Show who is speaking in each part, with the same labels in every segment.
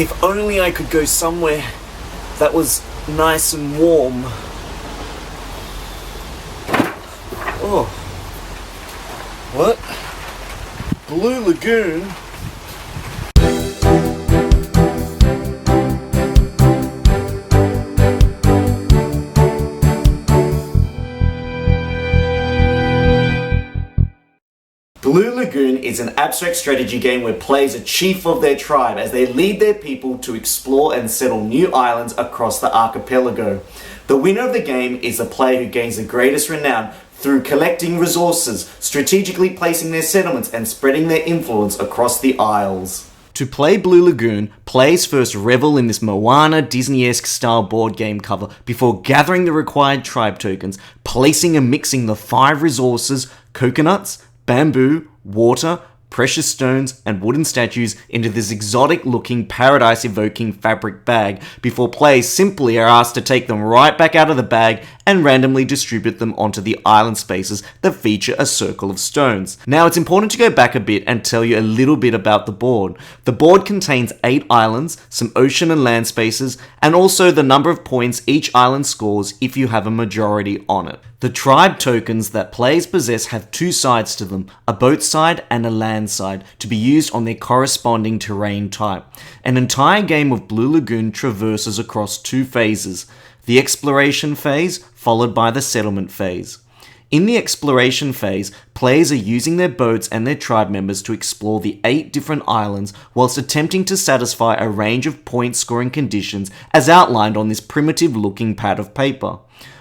Speaker 1: If only I could go somewhere that was nice and warm. Oh. What? Blue Lagoon? Blue Lagoon is an abstract strategy game where players are chief of their tribe as they lead their people to explore and settle new islands across the archipelago. The winner of the game is the player who gains the greatest renown through collecting resources, strategically placing their settlements, and spreading their influence across the isles. To play Blue Lagoon, players first revel in this Moana Disney-esque style board game cover before gathering the required tribe tokens, placing and mixing the 5 resources, coconuts, bamboo, water, precious stones, and wooden statues into this exotic-looking, paradise-evoking fabric bag before players simply are asked to take them right back out of the bag and randomly distribute them onto the island spaces that feature a circle of stones. Now, it's important to go back a bit and tell you a little bit about the board. The board contains 8 islands, some ocean and land spaces, and also the number of points each island scores if you have a majority on it. The tribe tokens that players possess have 2 sides to them, a boat side and a land side, to be used on their corresponding terrain type. An entire game of Blue Lagoon traverses across 2 phases, the exploration phase followed by the settlement phase. In the exploration phase, players are using their boats and their tribe members to explore the 8 different islands whilst attempting to satisfy a range of point scoring conditions as outlined on this primitive looking pad of paper.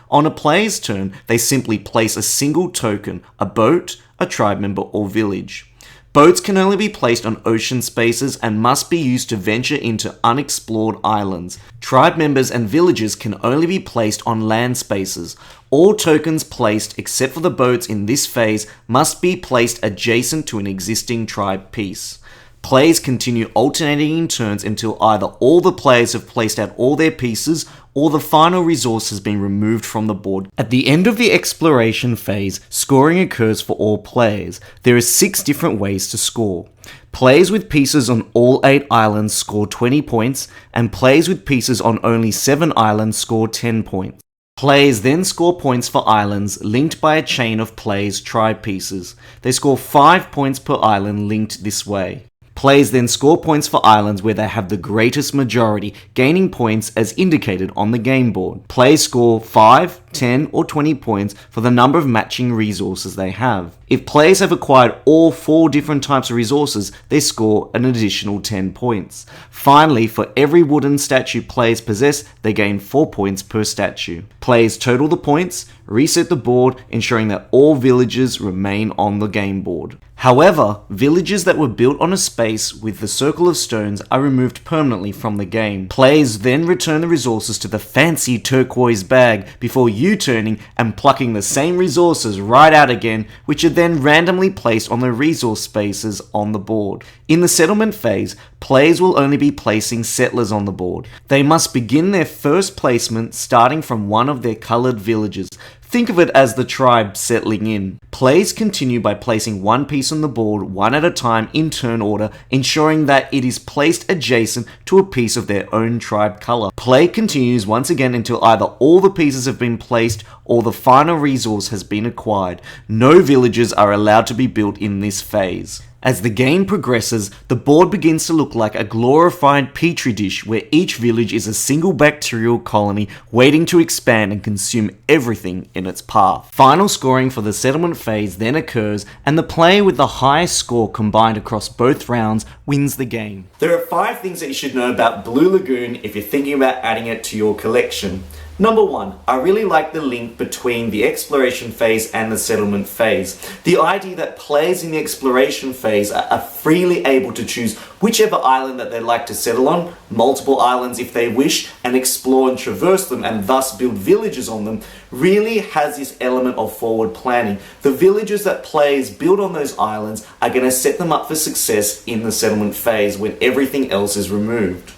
Speaker 1: On a player's turn, they simply place a single token, a boat, a tribe member, or village. Boats can only be placed on ocean spaces and must be used to venture into unexplored islands. Tribe members and villages can only be placed on land spaces. All tokens placed, except for the boats in this phase, must be placed adjacent to an existing tribe piece. Players continue alternating in turns until either all the players have placed out all their pieces or the final resource has been removed from the board. At the end of the exploration phase, scoring occurs for all players. There are 6 different ways to score. Players with pieces on all 8 islands score 20 points, and players with pieces on only 7 islands score 10 points. Players then score points for islands linked by a chain of players' tribe pieces. They score 5 points per island linked this way. Players then score points for islands where they have the greatest majority, gaining points as indicated on the game board. Players score 5, 10, or 20 points for the number of matching resources they have. If players have acquired all 4 different types of resources, they score an additional 10 points. Finally, for every wooden statue players possess, they gain 4 points per statue. Players total the points, reset the board, ensuring that all villages remain on the game board. However, villages that were built on a space with the circle of stones are removed permanently from the game. Players then return the resources to the fancy turquoise bag before U-turning and plucking the same resources right out again, which are then randomly placed on the resource spaces on the board. In the settlement phase, players will only be placing settlers on the board. They must begin their first placement starting from one of their coloured villages. Think of it as the tribe settling in. Players continue by placing one piece on the board one at a time in turn order, ensuring that it is placed adjacent to a piece of their own tribe colour. Play continues once again until either all the pieces have been placed or the final resource has been acquired. No villages are allowed to be built in this phase. As the game progresses, the board begins to look like a glorified petri dish where each village is a single bacterial colony waiting to expand and consume everything in its path. Final scoring for the settlement phase then occurs, and the player with the highest score combined across both rounds wins the game. There are 5 things that you should know about Blue Lagoon if you're thinking about adding it to your collection. Number 1, I really like the link between the exploration phase and the settlement phase. The idea that players in the exploration phase are freely able to choose whichever island that they'd like to settle on, multiple islands if they wish, and explore and traverse them and thus build villages on them, really has this element of forward planning. The villages that players build on those islands are going to set them up for success in the settlement phase when everything else is removed.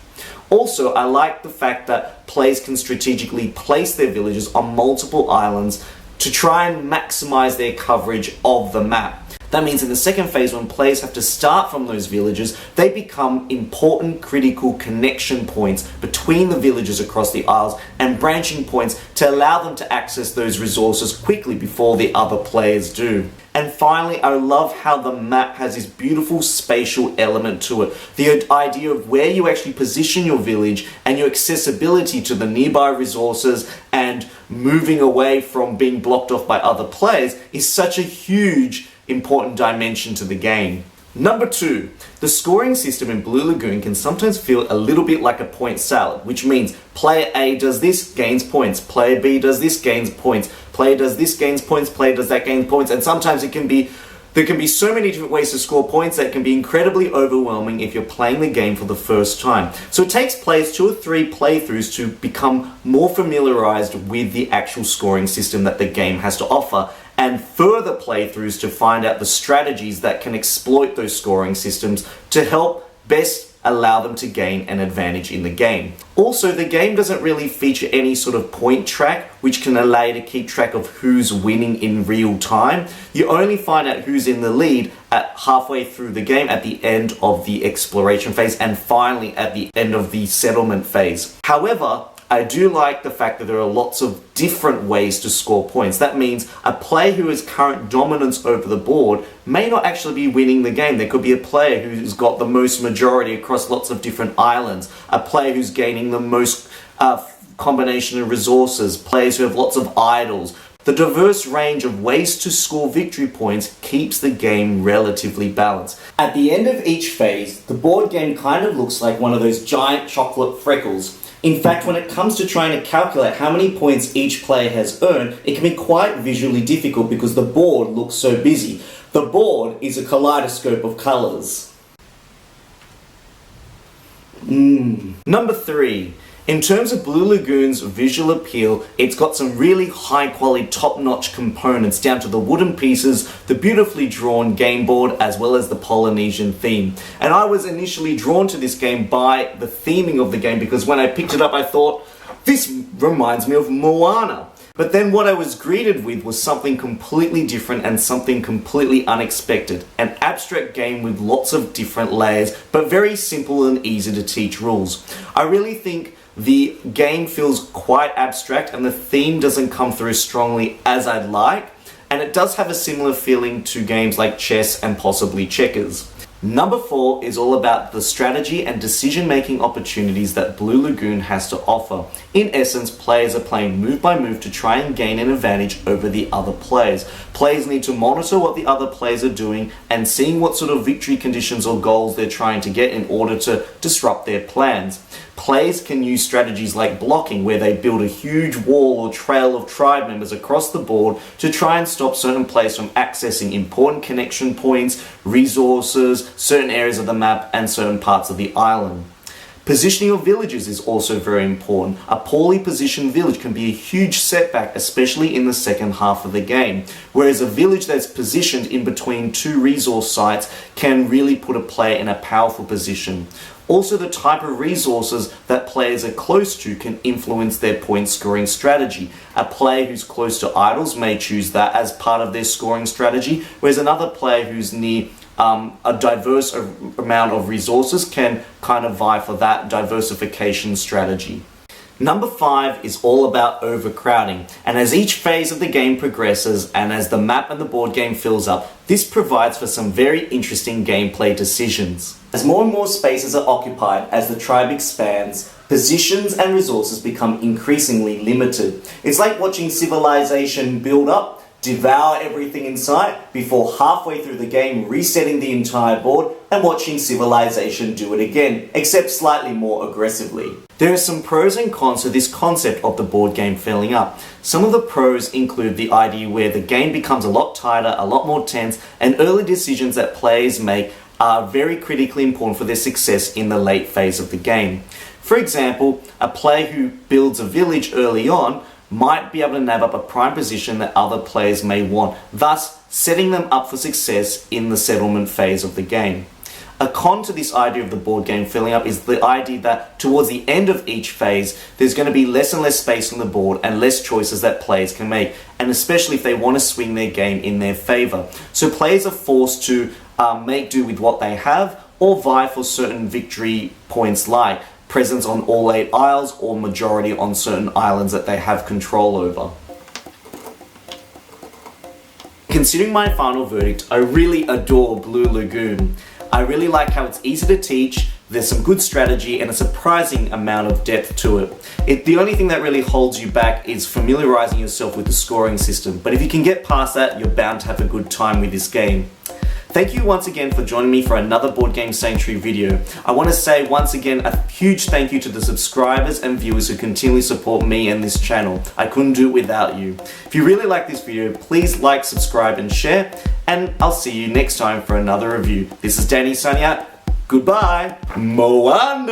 Speaker 1: Also, I like the fact that players can strategically place their villages on multiple islands to try and maximize their coverage of the map. That means in the second phase, when players have to start from those villages, they become important critical connection points between the villages across the isles and branching points to allow them to access those resources quickly before the other players do. And finally, I love how the map has this beautiful spatial element to it. The idea of where you actually position your village and your accessibility to the nearby resources and moving away from being blocked off by other players is such a huge, important dimension to the game. Number 2, the scoring system in Blue Lagoon can sometimes feel a little bit like a point salad, which means player A does this, gains points, player B does this, gains points, player does this, gains points, player does that, gains points, and sometimes there can be so many different ways to score points that it can be incredibly overwhelming if you're playing the game for the first time. So it takes players 2 or 3 playthroughs to become more familiarized with the actual scoring system that the game has to offer, and further playthroughs to find out the strategies that can exploit those scoring systems to help best allow them to gain an advantage in the game. Also, the game doesn't really feature any sort of point track which can allow you to keep track of who's winning in real time. You only find out who's in the lead at halfway through the game, at the end of the exploration phase, and finally at the end of the settlement phase. However, I do like the fact that there are lots of different ways to score points. That means a player who has current dominance over the board may not actually be winning the game. There could be a player who's got the most majority across lots of different islands, a player who's gaining the most combination of resources, players who have lots of idols. The diverse range of ways to score victory points keeps the game relatively balanced. At the end of each phase, the board game kind of looks like one of those giant chocolate freckles. In fact, when it comes to trying to calculate how many points each player has earned, it can be quite visually difficult because the board looks so busy. The board is a kaleidoscope of colours. Number 3. In terms of Blue Lagoon's visual appeal, it's got some really high quality, top-notch components down to the wooden pieces, the beautifully drawn game board, as well as the Polynesian theme. And I was initially drawn to this game by the theming of the game because when I picked it up I thought, this reminds me of Moana. But then what I was greeted with was something completely different and something completely unexpected. An abstract game with lots of different layers, but very simple and easy to teach rules. I really think the game feels quite abstract and the theme doesn't come through strongly as I'd like, and it does have a similar feeling to games like chess and possibly checkers. Number 4 is all about the strategy and decision-making opportunities that Blue Lagoon has to offer. In essence, players are playing move by move to try and gain an advantage over the other players. Players need to monitor what the other players are doing and seeing what sort of victory conditions or goals they're trying to get in order to disrupt their plans. Players can use strategies like blocking, where they build a huge wall or trail of tribe members across the board to try and stop certain players from accessing important connection points, resources, certain areas of the map, and certain parts of the island. Positioning of villages is also very important. A poorly positioned village can be a huge setback, especially in the second half of the game, whereas a village that's positioned in between 2 resource sites can really put a player in a powerful position. Also, the type of resources that players are close to can influence their point scoring strategy. A player who's close to idols may choose that as part of their scoring strategy, whereas another player who's near a diverse amount of resources can kind of vie for that diversification strategy. Number 5 is all about overcrowding, and as each phase of the game progresses and as the map and the board game fills up, this provides for some very interesting gameplay decisions. As more and more spaces are occupied as the tribe expands, positions and resources become increasingly limited. It's like watching civilization build up, devour everything in sight, before halfway through the game resetting the entire board and watching civilization do it again, except slightly more aggressively. There are some pros and cons to this concept of the board game filling up. Some of the pros include the idea where the game becomes a lot tighter, a lot more tense, and early decisions that players make are very critically important for their success in the late phase of the game. For example, a player who builds a village early on might be able to nab up a prime position that other players may want, thus setting them up for success in the settlement phase of the game. A con to this idea of the board game filling up is the idea that towards the end of each phase, there's going to be less and less space on the board and less choices that players can make, and especially if they want to swing their game in their favor. So players are forced to make do with what they have or vie for certain victory points like presence on all 8 isles or majority on certain islands that they have control over. Considering my final verdict, I really adore Blue Lagoon. I really like how it's easy to teach, there's some good strategy and a surprising amount of depth to it. The only thing that really holds you back is familiarizing yourself with the scoring system, but if you can get past that, you're bound to have a good time with this game. Thank you once again for joining me for another Board Game Sanctuary video. I want to say once again a huge thank you to the subscribers and viewers who continually support me and this channel. I couldn't do it without you. If you really like this video, please like, subscribe and share, and I'll see you next time for another review. This is Danny signing out. Goodbye. Moana!